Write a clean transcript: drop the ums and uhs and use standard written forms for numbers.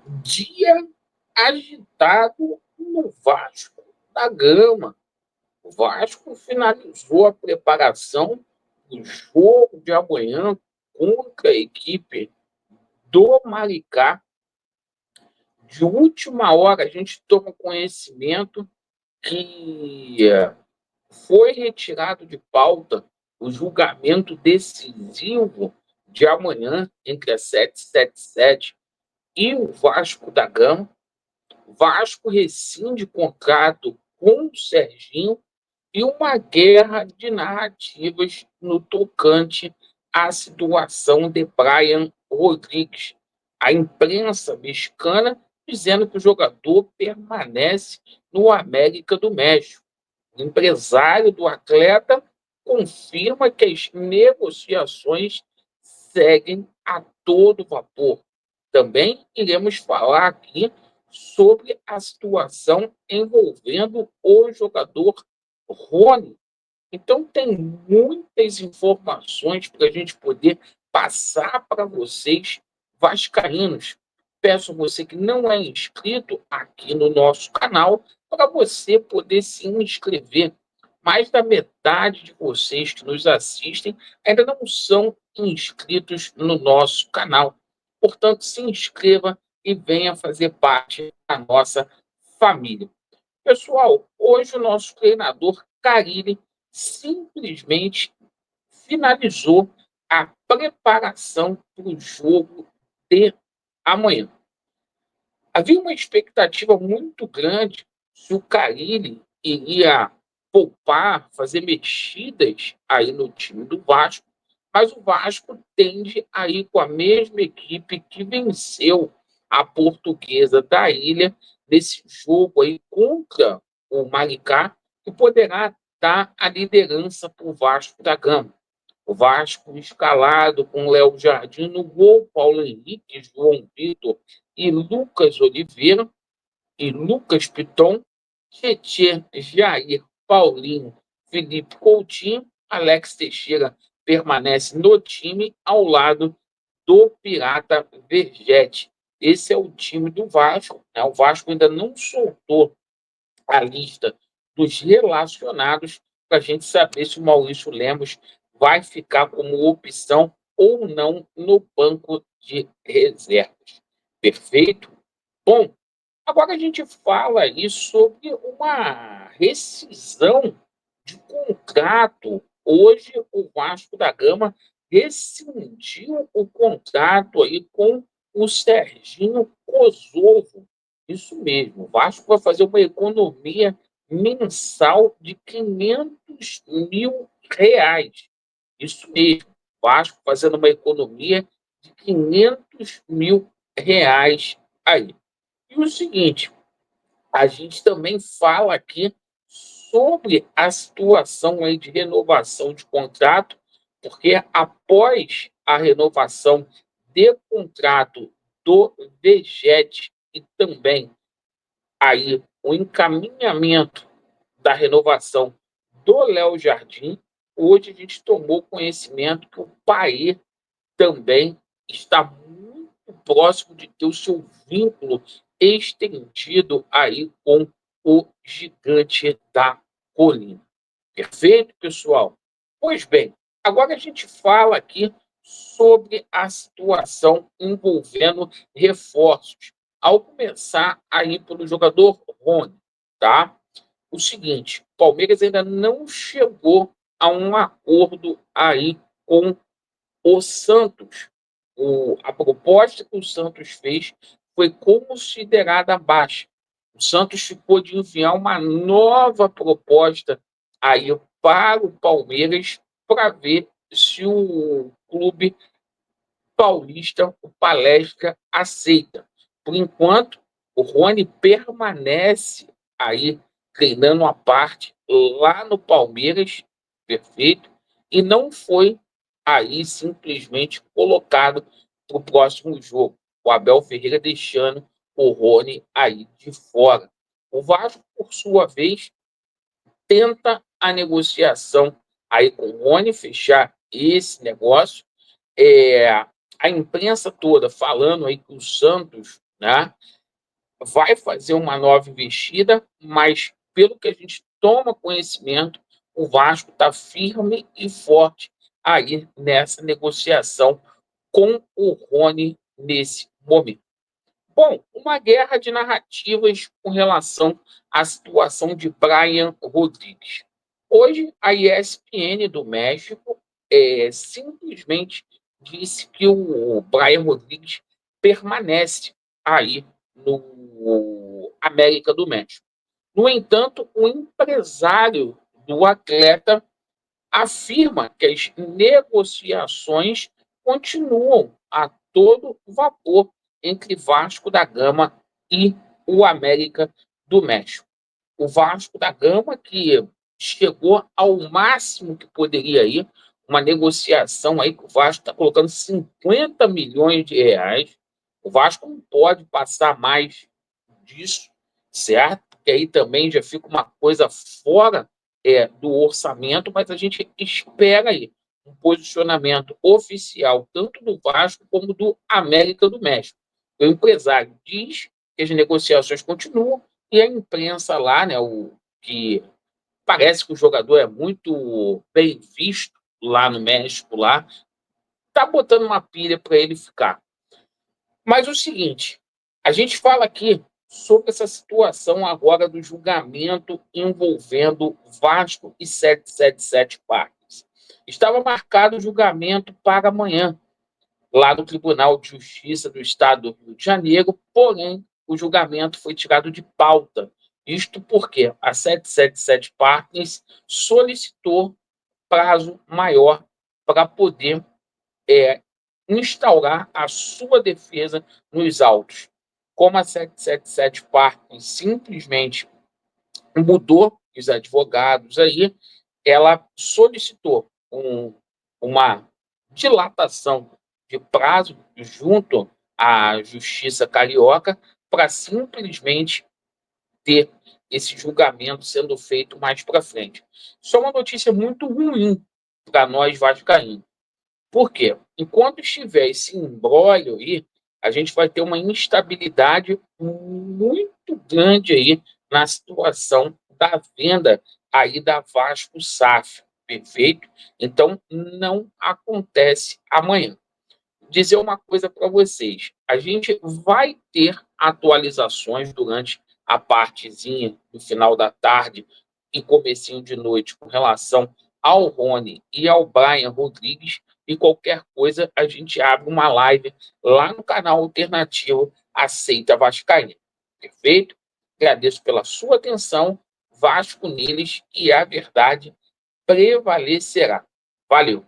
Dia agitado no Vasco da Gama. O Vasco finalizou a preparação do jogo de amanhã contra a equipe do Maricá. De última hora, a gente toma conhecimento que foi retirado de pauta o julgamento decisivo de amanhã entre a 777 e o Vasco da Gama. O Vasco rescinde contrato com o Serginho e uma guerra de narrativas no tocante à situação de Brian Rodrigues. A imprensa mexicana dizendo que o jogador permanece no América do México. O empresário do atleta confirma que as negociações seguem a todo vapor. Também iremos falar aqui sobre a situação envolvendo o jogador Rony. Então, tem muitas informações para a gente poder passar para vocês, vascaínos. Peço a você que não é inscrito aqui no nosso canal para você poder se inscrever. Mais da metade de vocês que nos assistem ainda não são inscritos no nosso canal. Portanto, se inscreva e venha fazer parte da nossa família. Pessoal, hoje o nosso treinador Carille simplesmente finalizou a preparação para o jogo de amanhã. Havia uma expectativa muito grande se o Carille iria poupar, fazer mexidas aí no time do Vasco, mas o Vasco tende a ir com a mesma equipe que venceu a Portuguesa da Ilha nesse jogo aí contra o Maricá, que poderá dar a liderança para o Vasco da Gama. O Vasco escalado com Léo Jardim no gol, Paulo Henrique, João Vitor e Lucas Oliveira e Lucas Piton, Tietê, Jair, Paulinho, Felipe Coutinho, Alex Teixeira permanece no time ao lado do Pirata Vergete. Esse é o time do Vasco, né? O Vasco ainda não soltou a lista dos relacionados para a gente saber se o Maurício Lemos vai ficar como opção ou não no banco de reservas. Perfeito? Bom, agora a gente fala aí sobre uma rescisão de contrato. Hoje o Vasco da Gama rescindiu o contrato aí com o Serginho Kosovo. Isso mesmo, o Vasco vai fazer uma economia mensal de R$ 500 mil. Isso mesmo, o Vasco fazendo uma economia de R$ 500 mil aí. E o seguinte, a gente também fala aqui sobre a situação aí de renovação de contrato, porque após a renovação de contrato do Vegete e também aí o encaminhamento da renovação do Léo Jardim, hoje a gente tomou conhecimento que o Paê também está muito próximo de ter o seu vínculo estendido aí com o Gigante da Colina. Perfeito, pessoal? Pois bem, agora a gente fala aqui sobre a situação envolvendo reforços. Ao começar aí pelo jogador Rony, tá? O seguinte, o Palmeiras ainda não chegou a um acordo aí com o Santos. A proposta que o Santos fez foi considerada baixa. O Santos ficou de enviar uma nova proposta aí para o Palmeiras para ver se o clube paulista, o Palestra, aceita. Por enquanto, o Rony permanece aí treinando à parte lá no Palmeiras, perfeito, e não foi aí simplesmente colocado para o próximo jogo. O Abel Ferreira deixando o Rony aí de fora. O Vasco, por sua vez, tenta a negociação aí com o Rony, fechar esse negócio. A imprensa toda falando aí que o Santos, né? Vai fazer uma nova investida, mas pelo que a gente toma conhecimento, o Vasco está firme e forte aí nessa negociação com o Rony nesse momento. Bom, uma guerra de narrativas com relação à situação de Brian Rodrigues. Hoje, a ESPN do México simplesmente disse que o Brian Rodrigues permanece aí no América do México. No entanto, o empresário do atleta afirma que as negociações continuam a todo vapor entre Vasco da Gama e o América do México. O Vasco da Gama, que chegou ao máximo que poderia ir, uma negociação aí que o Vasco está colocando 50 milhões de reais. O Vasco não pode passar mais disso, certo? Porque aí também já fica uma coisa fora do orçamento, mas a gente espera aí um posicionamento oficial, tanto do Vasco como do América do México. O empresário diz que as negociações continuam e a imprensa lá, né, que parece que o jogador é muito bem visto lá no México, lá, tá botando uma pilha para ele ficar. Mas o seguinte, a gente fala aqui sobre essa situação agora do julgamento envolvendo Vasco e 777 Parques. Estava marcado o julgamento para amanhã, lá no Tribunal de Justiça do Estado do Rio de Janeiro, porém, o julgamento foi tirado de pauta. Isto porque a 777 Partners solicitou prazo maior para poder é, instaurar a sua defesa nos autos. Como a 777 Partners simplesmente mudou os advogados aí, ela solicitou uma dilatação de prazo junto à Justiça Carioca para simplesmente ter esse julgamento sendo feito mais para frente. Isso é uma notícia muito ruim para nós vascaínos. Por quê? Enquanto estiver esse imbróglio aí, a gente vai ter uma instabilidade muito grande aí na situação da venda aí da Vasco SAF, perfeito? Então, não acontece amanhã. Dizer uma coisa para vocês, a gente vai ter atualizações durante a partezinha no final da tarde e comecinho de noite com relação ao Rony e ao Brian Rodrigues, e qualquer coisa a gente abre uma live lá no canal alternativo Aceita Vascaína. Perfeito? Agradeço pela sua atenção. Vasco neles e a verdade prevalecerá. Valeu!